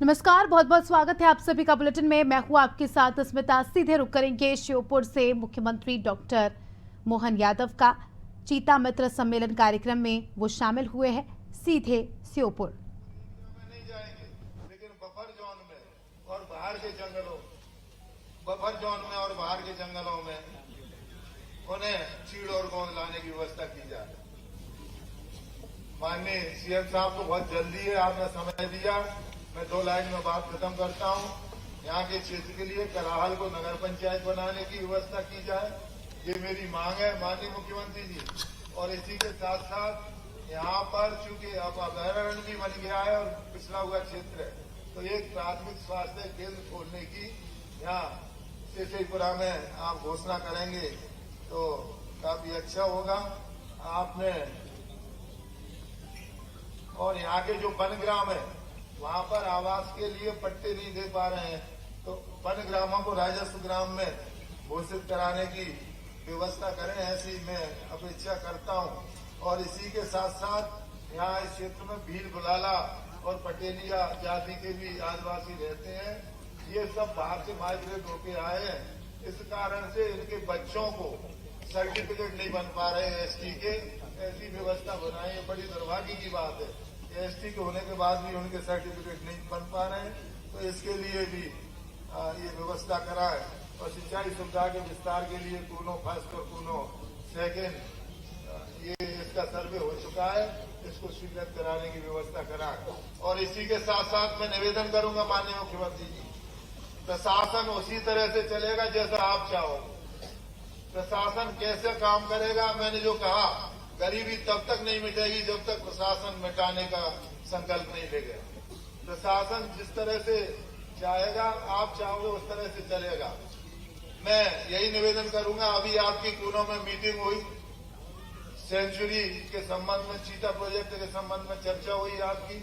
नमस्कार, बहुत बहुत स्वागत है आप सभी का बुलेटिन में। मैं हूं आपके साथ स्मिता। सीधे रुक करेंगे श्योपुर से। मुख्यमंत्री डॉक्टर मोहन यादव का चीता मित्र सम्मेलन कार्यक्रम में वो शामिल हुए हैं। सीधे श्योपुर नहीं जाएंगे, लेकिन बफर जोन में और बाहर के जंगलों, बफर जोन में और बाहर के जंगलों में उन्हें चीड़ और गोंद लाने की व्यवस्था की जाए। माननीय सीएम साहब को बहुत जल्दी है, आपने समय दिया। मैं 2 लाइन में बात खत्म करता हूं। यहाँ के क्षेत्र के लिए कराहल को नगर पंचायत बनाने की व्यवस्था की जाए, ये मेरी मांग है माननीय मुख्यमंत्री जी। और इसी के साथ साथ यहाँ पर चूंकि अब अभयारण्य भी बन गया है और पिछड़ा हुआ क्षेत्र है, तो एक प्राथमिक स्वास्थ्य केंद्र खोलने की यहाँ शेषपुरा में आप घोषणा करेंगे तो काफी अच्छा होगा। आपने और यहाँ के जो वनग्राम है वहां पर आवास के लिए पट्टे नहीं दे पा रहे हैं, तो वन ग्रामों को राजस्व ग्राम में घोषित कराने की व्यवस्था करें, ऐसी मैं अपेक्षा करता हूं। और इसी के साथ साथ यहाँ इस क्षेत्र में भील बुलाला और पटेलिया जाति के भी आदिवासी रहते हैं। ये सब बाहर से माइग्रेट होके आए हैं, इस कारण से इनके बच्चों को सर्टिफिकेट नहीं बन पा रहे हैं एसटी के। ऐसी व्यवस्था बनाई, ये बड़ी दुर्भाग्य की बात है। एसटी के होने के बाद भी उनके सर्टिफिकेट नहीं बन पा रहे हैं, तो इसके लिए भी ये व्यवस्था कराए। और सिंचाई सुविधा के विस्तार के लिए कूनो फर्स्ट और कूनो सेकेंड, ये इसका सर्वे हो चुका है, इसको स्वीकृत कराने की व्यवस्था कराए। और इसी के साथ साथ मैं निवेदन करूंगा माननीय मुख्यमंत्री जी, प्रशासन उसी तरह से चलेगा जैसा आप चाहोगे। प्रशासन कैसे काम करेगा, मैंने जो कहा, गरीबी तब तक नहीं मिटेगी जब तक प्रशासन मिटाने का संकल्प नहीं लेगा। प्रशासन जिस तरह से चाहेगा, आप चाहोगे उस तरह से चलेगा। मैं यही निवेदन करूंगा। अभी आपकी कूनो में मीटिंग हुई, सेंचुरी के संबंध में, चीता प्रोजेक्ट के संबंध में चर्चा हुई आपकी।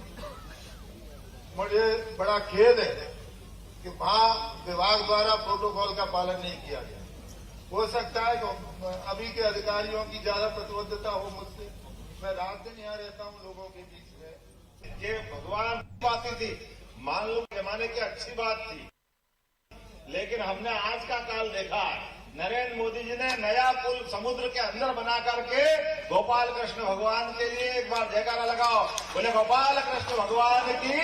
मुझे बड़ा खेद है कि वहां विभाग द्वारा प्रोटोकॉल का पालन नहीं किया गया। हो सकता है कि अभी के अधिकारियों की ज्यादा प्रतिबद्धता हो मुझसे। मैं रात दिन यहाँ रहता हूँ लोगों के बीच में। ये भगवान बातें थी, मान लो जमाने की अच्छी बात थी, लेकिन हमने आज का काल देखा। नरेंद्र मोदी जी ने नया पुल समुद्र के अंदर बना करके गोपाल कृष्ण भगवान के लिए एक बार जयकारा लगाओ, बोले गोपाल कृष्ण भगवान की।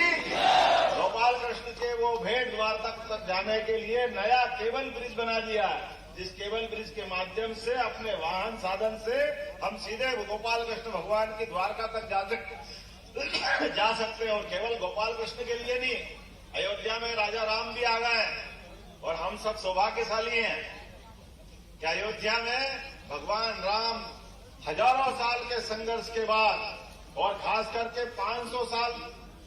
गोपाल कृष्ण के वो भेंट द्वार तक जाने के लिए नया केबल ब्रिज बना दिया है, जिस केबल ब्रिज के माध्यम से अपने वाहन साधन से हम सीधे गोपाल कृष्ण भगवान की द्वारका तक जा सकते हैं। और केवल गोपाल कृष्ण के लिए नहीं, अयोध्या में राजा राम भी आ गए और हम सब सौभाग्यशाली हैं कि अयोध्या में भगवान राम हजारों साल के संघर्ष के बाद, और खास करके 500 साल,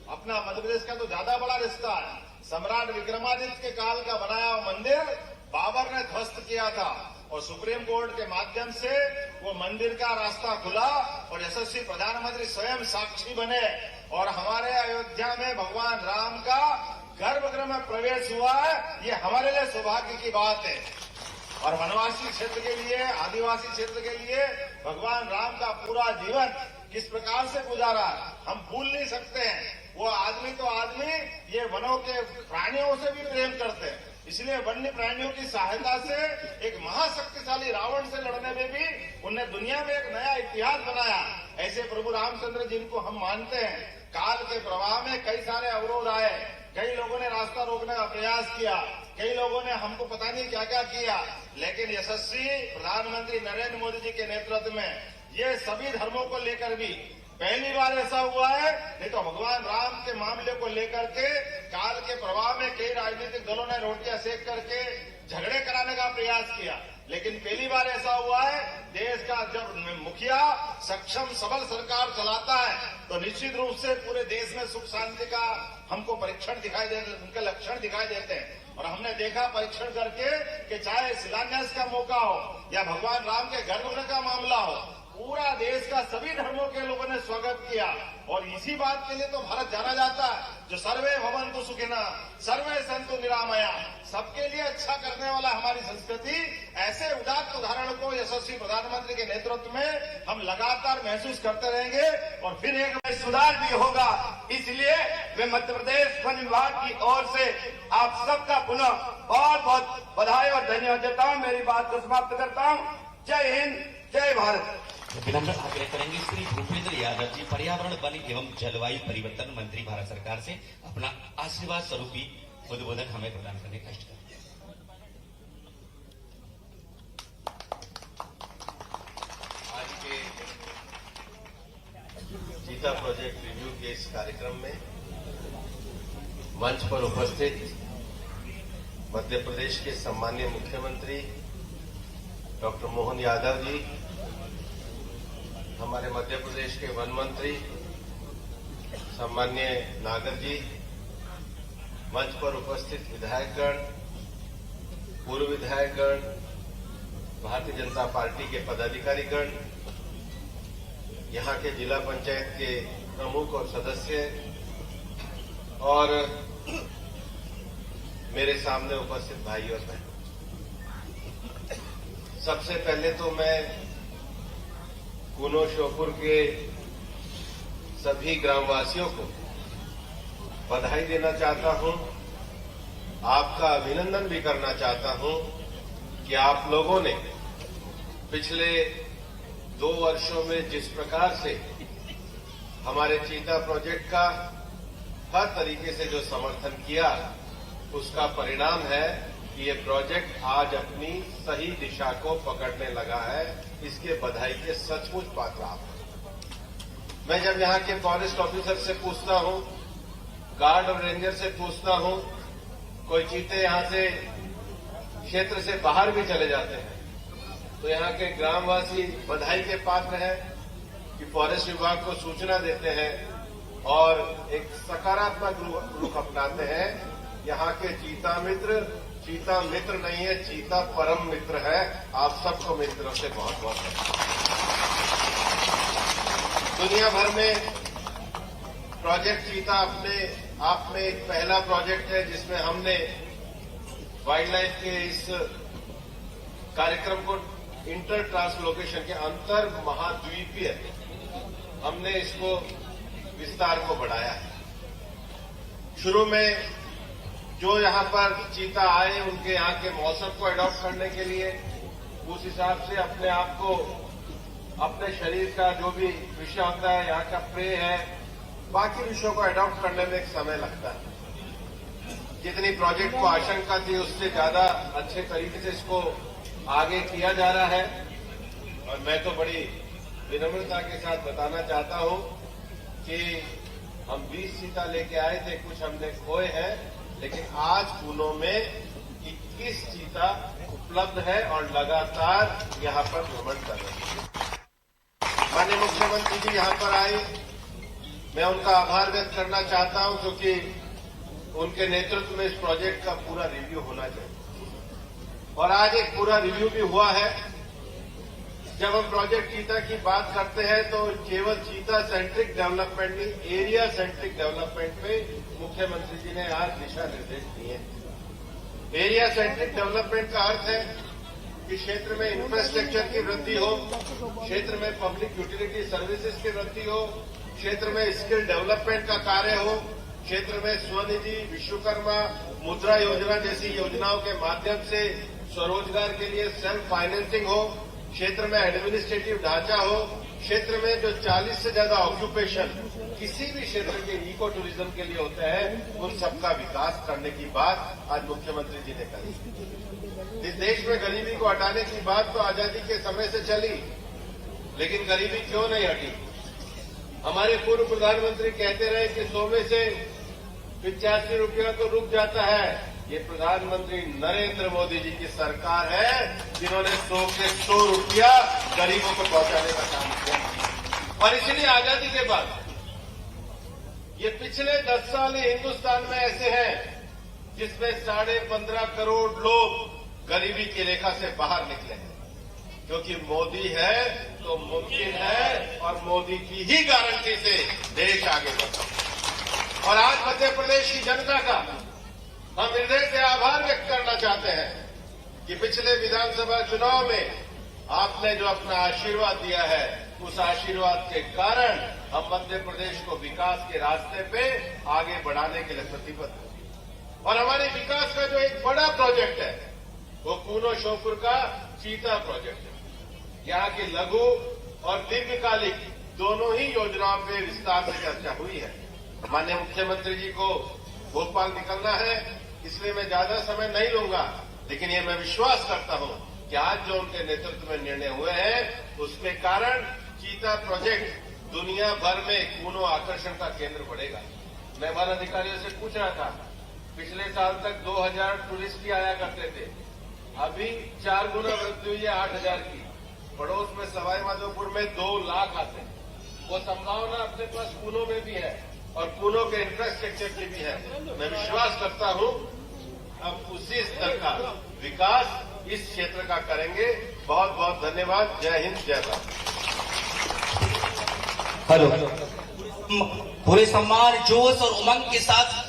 अपना मध्य प्रदेश का तो ज्यादा बड़ा रिश्ता है, सम्राट विक्रमादित्य के काल का बनाया हुआ मंदिर बाबर ने ध्वस्त किया था, और सुप्रीम कोर्ट के माध्यम से वो मंदिर का रास्ता खुला और यशस्वी प्रधानमंत्री स्वयं साक्षी बने और हमारे अयोध्या में भगवान राम का गर्भगृह में प्रवेश हुआ है। ये हमारे लिए सौभाग्य की बात है। और वनवासी क्षेत्र के लिए, आदिवासी क्षेत्र के लिए भगवान राम का पूरा जीवन किस प्रकार से गुजारा हम भूल नहीं सकते हैं। वो आदमी तो आदमी, ये वनों के प्राणियों से भी प्रेम करते हैं, इसलिए वन्य प्राणियों की सहायता से एक महाशक्तिशाली रावण से लड़ने में भी उन्हें दुनिया में एक नया इतिहास बनाया। ऐसे प्रभु रामचंद्र जिनको हम मानते हैं, काल के प्रवाह में कई सारे अवरोध आए, कई लोगों ने रास्ता रोकने का प्रयास किया, कई लोगों ने हमको पता नहीं क्या क्या किया, लेकिन यशस्वी प्रधानमंत्री नरेंद्र मोदी जी के नेतृत्व में ये सभी धर्मों को लेकर भी पहली बार ऐसा हुआ है। नहीं तो भगवान राम के मामले को लेकर के काल के प्रवाह में कई राजनीतिक दलों ने रोटियां सेक करके झगड़े कराने का प्रयास किया, लेकिन पहली बार ऐसा हुआ है। देश का जब मुखिया सक्षम सबल सरकार चलाता है तो निश्चित रूप से पूरे देश में सुख शांति का हमको परीक्षण दिखाई देते, उनके लक्षण दिखाई देते हैं। और हमने देखा परीक्षण करके कि चाहे शिलान्यास का मौका हो या भगवान राम के गर्भगृह का मामला हो, पूरा देश का सभी धर्मों के लोगों ने स्वागत किया। और इसी बात के लिए तो भारत जाना जाता है जो सर्वे भवन्तु सुखिनः, सर्वे सन्तु निरामया, सबके लिए अच्छा करने वाला हमारी संस्कृति, ऐसे उदात्त उदाहरण को यशस्वी प्रधानमंत्री के नेतृत्व में हम लगातार महसूस करते रहेंगे और फिर एक सुधार भी होगा। इसलिए मैं मध्य प्रदेश वन विभाग की ओर से आप सबका पुनः बहुत बहुत बधाई और धन्यवाद देता हूं। मेरी बात को समाप्त करता हूं। जय हिंद, जय भारत। विनम्र आग्रह करेंगे श्री भूपेंद्र यादव जी, पर्यावरण वन एवं जलवायु परिवर्तन मंत्री भारत सरकार से अपना आशीर्वाद स्वरूपी उद्बोधन हमें प्रदान करने का कष्ट करें। आज के चीता प्रोजेक्ट रिव्यू के इस कार्यक्रम में मंच पर उपस्थित मध्य प्रदेश के सम्मानीय मुख्यमंत्री डॉक्टर मोहन यादव जी, हमारे मध्य प्रदेश के वन मंत्री सम्मान्य नागर जी, मंच पर उपस्थित विधायकगण, पूर्व विधायकगण, भारतीय जनता पार्टी के पदाधिकारीगण, यहां के जिला पंचायत के प्रमुख और सदस्य और मेरे सामने उपस्थित भाई और बहन, सबसे पहले तो मैं कूनो श्योपुर के सभी ग्रामवासियों को बधाई देना चाहता हूं, आपका अभिनंदन भी करना चाहता हूं कि आप लोगों ने पिछले 2 वर्षों में जिस प्रकार से हमारे चीता प्रोजेक्ट का हर तरीके से जो समर्थन किया, उसका परिणाम है कि ये प्रोजेक्ट आज अपनी सही दिशा को पकड़ने लगा है। इसके बधाई के सचमुच पात्र आप हैं। मैं जब यहां के फॉरेस्ट ऑफिसर से पूछता हूं, गार्ड और रेंजर से पूछता हूं, कोई चीते यहां से क्षेत्र से बाहर भी चले जाते हैं, तो यहां के ग्रामवासी बधाई के पात्र हैं कि फॉरेस्ट विभाग को सूचना देते हैं और एक सकारात्मक रुख अपनाते हैं। यहां के चीता मित्र नहीं है, चीता परम मित्र है। आप सबको मेरी तरफ से बहुत बहुत दुनिया भर में प्रोजेक्ट चीता अपने आप में एक पहला प्रोजेक्ट है जिसमें हमने वाइल्ड लाइफ के इस कार्यक्रम को इंटर ट्रांसलोकेशन के अंतर महाद्वीपीय हमने इसको विस्तार को बढ़ाया है। शुरू में जो यहां पर चीता आए, उनके यहां के मौसम को अडॉप्ट करने के लिए उस हिसाब से अपने आप को, अपने शरीर का जो भी विषय होता है, यहाँ का प्रे है, बाकी विषयों को अडॉप्ट करने में एक समय लगता है। जितनी प्रोजेक्ट को आशंका थी उससे ज्यादा अच्छे तरीके से इसको आगे किया जा रहा है और मैं तो बड़ी विनम्रता के साथ बताना चाहता हूं कि हम 20 चीता लेके आए थे, कुछ हमने खोए हैं, लेकिन आज कूनो में 21 चीता उपलब्ध है और लगातार यहां पर भ्रमण कर रहे हैं। माननीय मुख्यमंत्री जी यहां पर आए, मैं उनका आभार व्यक्त करना चाहता हूं क्योंकि उनके नेतृत्व में इस प्रोजेक्ट का पूरा रिव्यू होना चाहिए और आज एक पूरा रिव्यू भी हुआ है। जब हम प्रोजेक्ट चीता की बात करते हैं तो केवल चीता सेंट्रिक डेवलपमेंट नहीं, एरिया सेंट्रिक डेवलपमेंट पे मुख्यमंत्री जी ने आज दिशा निर्देश दिए। एरिया सेंट्रिक डेवलपमेंट का अर्थ है कि क्षेत्र में इंफ्रास्ट्रक्चर की वृद्धि हो, क्षेत्र में पब्लिक यूटिलिटी सर्विसेज की वृद्धि हो, क्षेत्र में स्किल डेवलपमेंट का कार्य हो, क्षेत्र में स्वनिधि, विश्वकर्मा, मुद्रा योजना जैसी योजनाओं के माध्यम से स्वरोजगार के लिए सेल्फ फाइनेंसिंग हो, क्षेत्र में एडमिनिस्ट्रेटिव ढांचा हो, क्षेत्र में जो 40 से ज्यादा ऑक्यूपेशन किसी भी क्षेत्र के इको टूरिज्म के लिए होते हैं, उन सबका विकास करने की बात आज मुख्यमंत्री जी ने कही। इस देश में गरीबी को हटाने की बात तो आजादी के समय से चली, लेकिन गरीबी क्यों नहीं हटी? हमारे पूर्व प्रधानमंत्री कहते रहे कि 100 में से 85 रुपया तो रुक जाता है। ये प्रधानमंत्री नरेंद्र मोदी जी की सरकार है जिन्होंने 100 के 100 रुपया गरीबों को पहुंचाने का काम किया। और इसलिए आजादी के बाद ये पिछले 10 साल हिंदुस्तान में ऐसे हैं जिसमें 15.5 करोड़ लोग गरीबी की रेखा से बाहर निकले हैं, क्योंकि मोदी है तो मुमकिन है और मोदी की ही गारंटी से देश आगे बढ़ता है। और आज मध्य प्रदेश की जनता का हम हृदय से आभार व्यक्त करना चाहते हैं कि पिछले विधानसभा चुनाव में आपने जो अपना आशीर्वाद दिया है, उस आशीर्वाद के कारण हम मध्य प्रदेश को विकास के रास्ते पे आगे बढ़ाने के लिए प्रतिबद्ध हैं। और हमारे विकास का जो एक बड़ा प्रोजेक्ट है वो कूनो श्योपुर का चीता प्रोजेक्ट है। यहाँ की लघु और दीर्घकालिक दोनों ही योजनाओं पे विस्तार से चर्चा हुई है। माननीय मुख्यमंत्री जी को भोपाल निकलना है, इसलिए मैं ज्यादा समय नहीं लूंगा, लेकिन ये मैं विश्वास करता हूं कि आज जो उनके नेतृत्व में निर्णय हुए हैं उसके कारण चीता प्रोजेक्ट दुनिया भर में कूनो आकर्षण का केंद्र बढ़ेगा। मैं वन अधिकारियों से पूछ रहा था, पिछले साल तक 2000 टूरिस्ट ही आया करते थे, अभी 4 गुना वृद्धि हुई है 8000 की। पड़ोस में सवाई माधोपुर में 2 लाख आते हैं। वो संभावना अपने पास कूनो में भी है और कूनो के इंफ्रास्ट्रक्चर की भी है। मैं विश्वास करता हूं अब उसी स्तर का विकास इस क्षेत्र का करेंगे। बहुत बहुत धन्यवाद। जय हिंद, जय भारत। हेलो, पूरे सम्मान, जोश और उमंग के साथ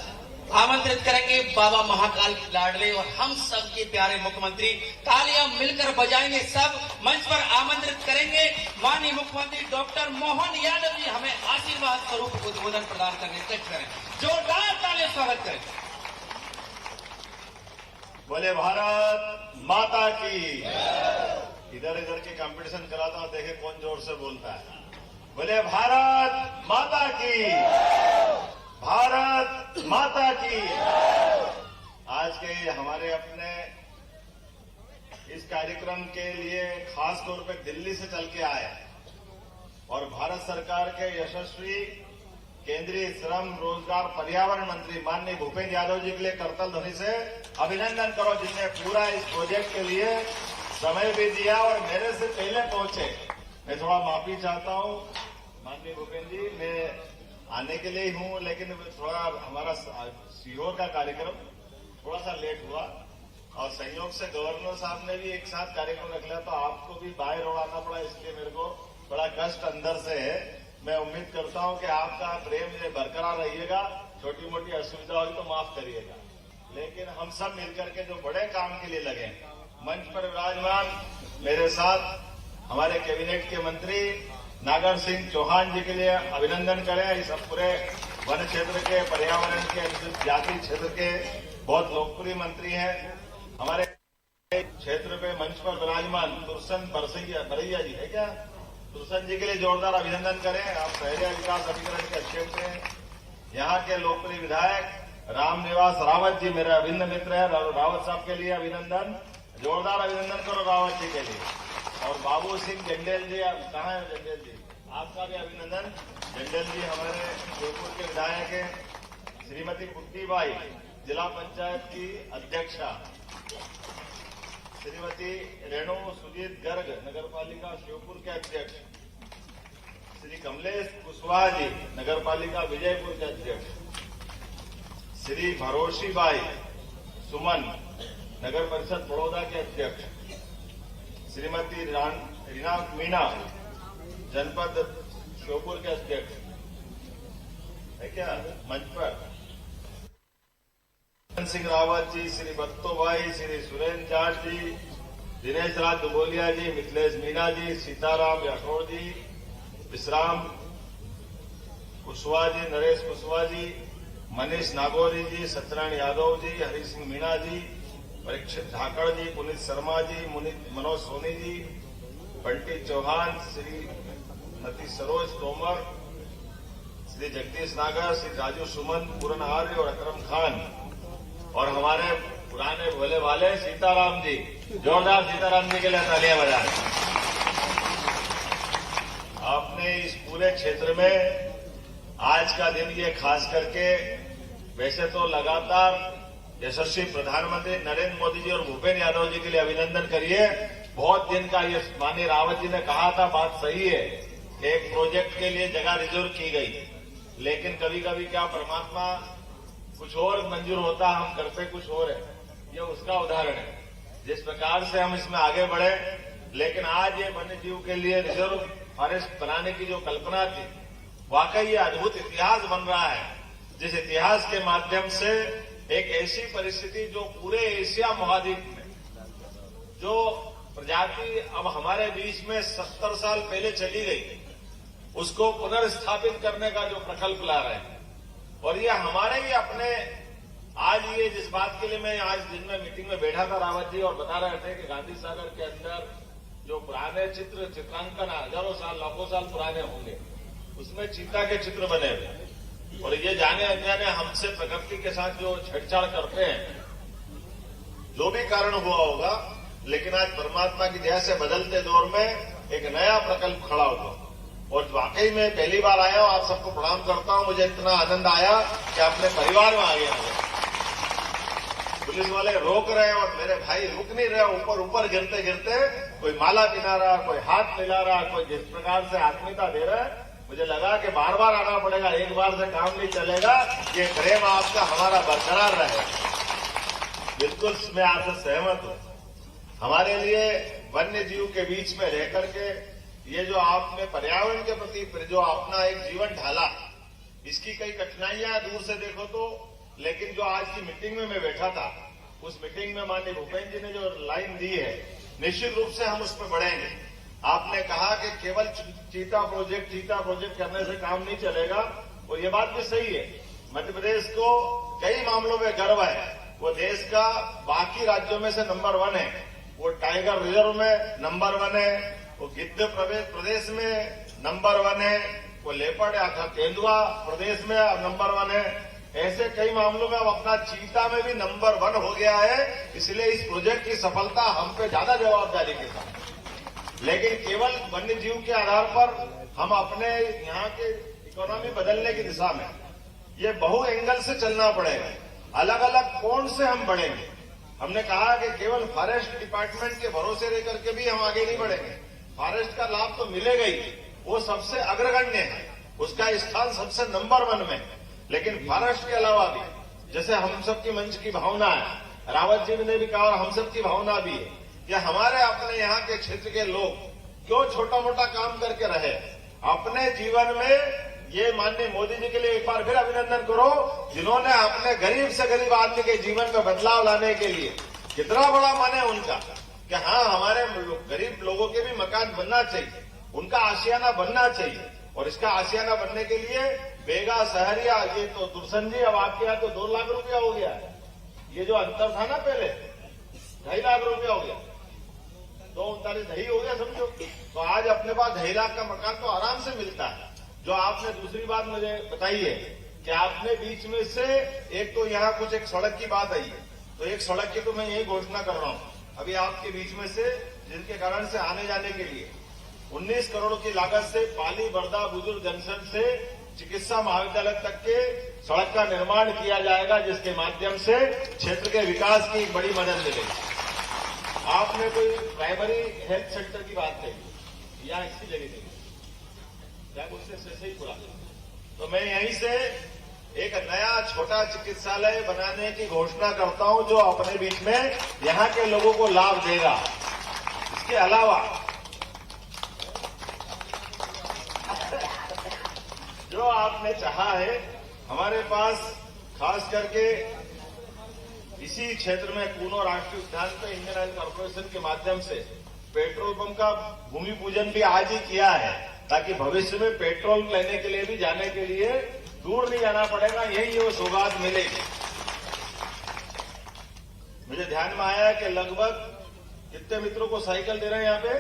आमंत्रित करेंगे बाबा महाकाल लाडले और हम सब के प्यारे मुख्यमंत्री। तालियां मिलकर बजाएंगे सब। मंच पर आमंत्रित करेंगे माननीय मुख्यमंत्री डॉक्टर मोहन यादव जी, हमें आशीर्वाद स्वरूप उद्बोधन प्रदान करने करें। जोरदार तालियां स्वागत करें। बोले भारत माता की। इधर इधर के कंपटीशन कराता हूं, देखे कौन जोर से बोलता है। बोले भारत माता की, भारत माता की। आज के हमारे अपने इस कार्यक्रम के लिए खास तौर पे दिल्ली से चल के आए और भारत सरकार के यशस्वी केंद्रीय श्रम रोजगार पर्यावरण मंत्री माननीय भूपेंद्र यादव जी के लिए करतल ध्वनि से अभिनंदन करो, जिनने पूरा इस प्रोजेक्ट के लिए समय भी दिया और मेरे से पहले पहुंचे। मैं थोड़ा माफी चाहता हूं माननीय भूपेंद्र जी, मैं आने के लिए ही हूं, लेकिन थोड़ा हमारा सीहोर का कार्यक्रम थोड़ा सा लेट हुआ और संयोग से गवर्नर साहब ने भी एक साथ कार्यक्रम रख लिया, तो आपको भी बाहर उड़ाना पड़ा, इसलिए मेरे को बड़ा कष्ट अंदर से है। मैं उम्मीद करता हूं कि आपका प्रेम ये बरकरार रहिएगा। छोटी मोटी असुविधा हुई तो माफ करिएगा, लेकिन हम सब मिलकर के जो बड़े काम के लिए लगे, मंच पर विराजमान मेरे साथ हमारे कैबिनेट के मंत्री नागर सिंह चौहान जी के लिए अभिनंदन करें। इस पूरे वन क्षेत्र के, पर्यावरण के, जाति क्षेत्र के बहुत लोकप्रिय मंत्री हैं। हमारे क्षेत्र पे मंच पर विराजमान तुरसन बरैया जी है क्या? तुरसन जी के लिए जोरदार अभिनंदन करें। आप शहरी विकास अभिकरण के अध्यक्ष हैं। यहाँ के लोकप्रिय विधायक रामनिवास रावत जी मेरे अभिन्न मित्र हैं, रावत साहब के लिए अभिनंदन। जोरदार अभिनंदन करो रावत जी के लिए। और बाबू सिंह जंडेल जी, आप कहाँ हैं जंडेल जी? आपका भी अभिनंदन। जंडेल जी हमारे जयपुर के विधायक हैं। श्रीमती कुट्टीबाई जिला पंचायत की अध्यक्षा, श्रीमती रेणु सुजीत गर्ग नगर पालिका श्योपुर के अध्यक्ष, श्री कमलेश कुशवाहा जी नगर पालिका विजयपुर के अध्यक्ष, श्री भरोशीबाई सुमन नगर परिषद बड़ौदा के अध्यक्ष, श्रीमती रीना मीना जनपद श्योपुर के अध्यक्ष है क्या मंच पर, सिंह रावत जी, श्री बत्तो भाई, श्री सुरेंद्र जाट जी, दिनेश राज दुबोलिया जी, मिथिलेश मीना जी, सीताराम राठौड़ जी, विश्राम कुशवाहा जी, नरेश कुशवाहा जी, मनीष नागौरी जी, सत्यनारायण यादव जी, हरि सिंह मीणा जी, परीक्षित झाकड़ जी, पुनीत शर्मा जी, मनोज सोनी जी, बंटी चौहान, श्रीमती सरोज तोमर, श्री जगदीश नागर, श्री राजू सुमन, पूरन आर्य और अकरम खान, और हमारे पुराने भोले वाले सीताराम जी। जोरदार सीताराम जी के लिए तालियां बजाएं। आपने इस पूरे क्षेत्र में आज का दिन ये खास करके, वैसे तो लगातार यशस्वी प्रधानमंत्री नरेंद्र मोदी जी और भूपेंद्र यादव जी के लिए अभिनंदन करिए। बहुत दिन का ये माननीय रावत जी ने कहा था, बात सही है, एक प्रोजेक्ट के लिए जगह रिजर्व की गई, लेकिन कभी कभी क्या परमात्मा कुछ और मंजूर होता, हम करते कुछ और है। ये उसका उदाहरण है जिस प्रकार से हम इसमें आगे बढ़े। लेकिन आज ये वन्य जीव के लिए रिजर्व फॉरेस्ट बनाने की जो कल्पना थी, वाकई ये अद्भुत इतिहास बन रहा है। जिस इतिहास के माध्यम से एक ऐसी परिस्थिति जो पूरे एशिया महाद्वीप में जो प्रजाति अब हमारे बीच में 70 साल पहले चली गई, उसको पुनर्स्थापित करने का जो प्रकल्प ला रहे हैं। और ये हमारे ही अपने, आज ये जिस बात के लिए मैं आज दिन में मीटिंग में बैठा था रावत जी, और बता रहे थे कि गांधी सागर के अंदर जो पुराने चित्रांकन हजारों साल लाखों साल पुराने होंगे, उसमें चीता के चित्र बने हुए, और ये जाने अनजाने हमसे प्रकृति के साथ जो छेड़छाड़ करते हैं, जो भी कारण हुआ होगा, लेकिन आज परमात्मा की दया से बदलते दौर में एक नया प्रकल्प खड़ा हुआ। और वाकई में पहली बार आया हूं, आप सबको प्रणाम करता हूं। मुझे इतना आनंद आया कि अपने परिवार में आ गया। पुलिस वाले रोक रहे हैं और मेरे भाई रुक नहीं रहे, ऊपर ऊपर गिरते गिरते कोई माला पिना रहा, कोई हाथ मिला रहा, कोई जिस प्रकार से आत्मीयता दे रहा है। मुझे लगा कि बार बार आना पड़ेगा, एक बार से काम नहीं चलेगा, ये प्रेम आपका हमारा बरकरार रहे। बिल्कुल मैं आपसे सहमत हूं। हमारे लिए वन्य जीव के बीच में रह करके ये जो आपने पर्यावरण के प्रति जो अपना एक जीवन ढाला, इसकी कई कठिनाइयां दूर से देखो तो, लेकिन जो आज की मीटिंग में मैं बैठा था, उस मीटिंग में माननीय भूपेन्द्र जी ने जो लाइन दी है, निश्चित रूप से हम उस पर बढ़ेंगे। आपने कहा कि केवल चीता प्रोजेक्ट करने से काम नहीं चलेगा, और ये बात भी सही है। मध्य प्रदेश को कई मामलों में गर्व है, वो देश का बाकी राज्यों में से नंबर 1 है। वो टाइगर रिजर्व में नंबर 1 है, वो गिद्ध प्रदेश में नंबर 1 है, वो लेपर्ड या तेंदुआ प्रदेश में नंबर 1 है। ऐसे कई मामलों में अब अपना चीता में भी नंबर 1 हो गया है। इसलिए इस प्रोजेक्ट की सफलता हम पे ज्यादा जवाबदारी के साथ, लेकिन केवल वन्य जीव के आधार पर हम अपने यहाँ के इकोनॉमी बदलने की दिशा में ये बहु एंगल से चलना पड़ेगा। अलग अलग कोण से हम बढ़ेंगे। हमने कहा कि केवल फॉरेस्ट डिपार्टमेंट के भरोसे रह करके भी हम आगे नहीं बढ़ेंगे। फॉरेस्ट का लाभ तो मिलेगा ही, वो सबसे अग्रगण्य है, उसका स्थान सबसे नंबर 1 में। लेकिन फॉरेस्ट के अलावा भी, जैसे हम सबकी मंच की भावना है, रावत जी ने भी कहा और हम सबकी भावना भी है कि हमारे अपने यहाँ के क्षेत्र के लोग क्यों छोटा मोटा काम करके रहे, अपने जीवन में ये माननीय मोदी जी के लिए एक बार फिर अभिनंदन करो, जिन्होंने अपने गरीब से गरीब आदमी के जीवन में बदलाव लाने के लिए कितना बड़ा मन है उनका कि हाँ, हमारे गरीब लोगों के भी मकान बनना चाहिए, उनका आशियाना बनना चाहिए। और इसका आशियाना बनने के लिए बेगा सहरिया, ये तो दुर्सन जी, अब आपके यहाँ तो 2 लाख रुपया हो गया। ये जो अंतर था ना पहले 2.5 लाख रुपया हो गया, 239 हो गया समझो। तो आज अपने पास 2.5 लाख का मकान तो आराम से मिलता है। जो आपने दूसरी बात मुझे बताई है कि आपने बीच में से एक तो यहाँ कुछ एक सड़क की बात आई है, तो एक सड़क की तो मैं यही घोषणा कर रहा हूँ अभी आपके बीच में से, जिनके कारण से आने जाने के लिए 19 करोड़ की लागत से पाली बर्दा बुजुर्ग जंक्शन से चिकित्सा महाविद्यालय तक के सड़क का निर्माण किया जाएगा, जिसके माध्यम से क्षेत्र के विकास की बड़ी मदद मिलेगी। आपने कोई प्राइमरी हेल्थ सेंटर की बात कही, या इसकी जगह नहीं, क्या उससे ही पूरा। तो मैं यहीं से एक नया छोटा चिकित्सालय बनाने की घोषणा करता हूं, जो अपने बीच में यहां के लोगों को लाभ देगा। इसके अलावा जो आपने चाहा है, हमारे पास खास करके इसी क्षेत्र में कूनो राष्ट्रीय उद्यान पे इंडियन ऑयल कॉर्पोरेशन के माध्यम से पेट्रोल पंप का भूमि पूजन भी आज ही किया है, ताकि भविष्य में पेट्रोल लेने के लिए भी जाने के लिए दूर नहीं जाना पड़ेगा, यही वो सौगात मिलेगी। मुझे ध्यान में आया कि लगभग कितने मित्रों को साइकिल दे रहे हैं यहाँ पे?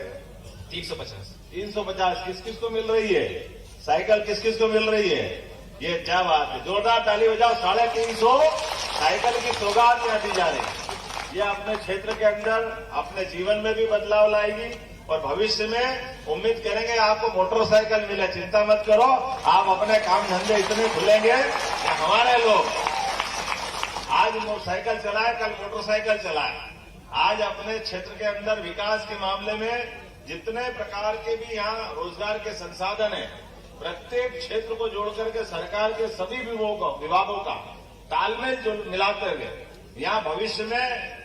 350 किस किस को मिल रही है साइकिल? किस किस को मिल रही है? ये क्या बात है, जोरदार ताली बजाओ। 350 साइकिल की सौगात यहाँ दी जा रही है। ये अपने क्षेत्र के अंदर अपने जीवन में भी बदलाव लाएगी, और भविष्य में उम्मीद करेंगे आपको मोटरसाइकिल मिले। चिंता मत करो, आप अपने काम धंधे इतने खुलेंगे कि हमारे लोग आज मोटरसाइकिल चलाए, कल मोटरसाइकिल चलाए। आज अपने क्षेत्र के अंदर विकास के मामले में जितने प्रकार के भी यहाँ रोजगार के संसाधन है, प्रत्येक क्षेत्र को जोड़कर के सरकार के सभी विभागों का तालमेल मिलाते हुए यहाँ भविष्य में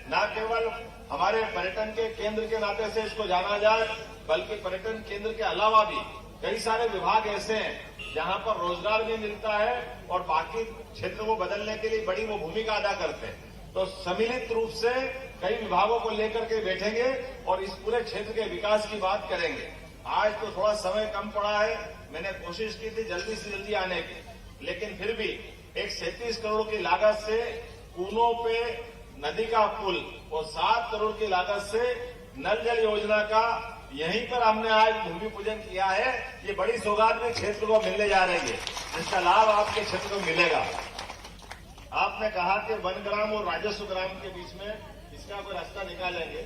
न केवल हमारे पर्यटन के केंद्र के नाते से इसको जाना जाए, बल्कि पर्यटन केंद्र के अलावा भी कई सारे विभाग ऐसे हैं जहां पर रोजगार भी मिलता है और बाकी क्षेत्र को बदलने के लिए बड़ी वो भूमिका अदा करते हैं। तो सम्मिलित रूप से कई विभागों को लेकर के बैठेंगे और इस पूरे क्षेत्र के विकास की बात करेंगे। आज तो थोड़ा समय कम पड़ा है, मैंने कोशिश की थी जल्दी से जल्दी आने की, लेकिन फिर भी एक 37 करोड़ की लागत से कूनों पे नदी का पुल और 7 करोड़ की लागत से नल जल योजना का यहीं पर हमने आज भूमि पूजन किया है। ये बड़ी सौगात में क्षेत्र को मिलने जा रही है, जिसका लाभ आपके क्षेत्र को मिलेगा। आपने कहा कि वन ग्राम और राजस्व ग्राम के बीच में इसका कोई रास्ता निकालेंगे।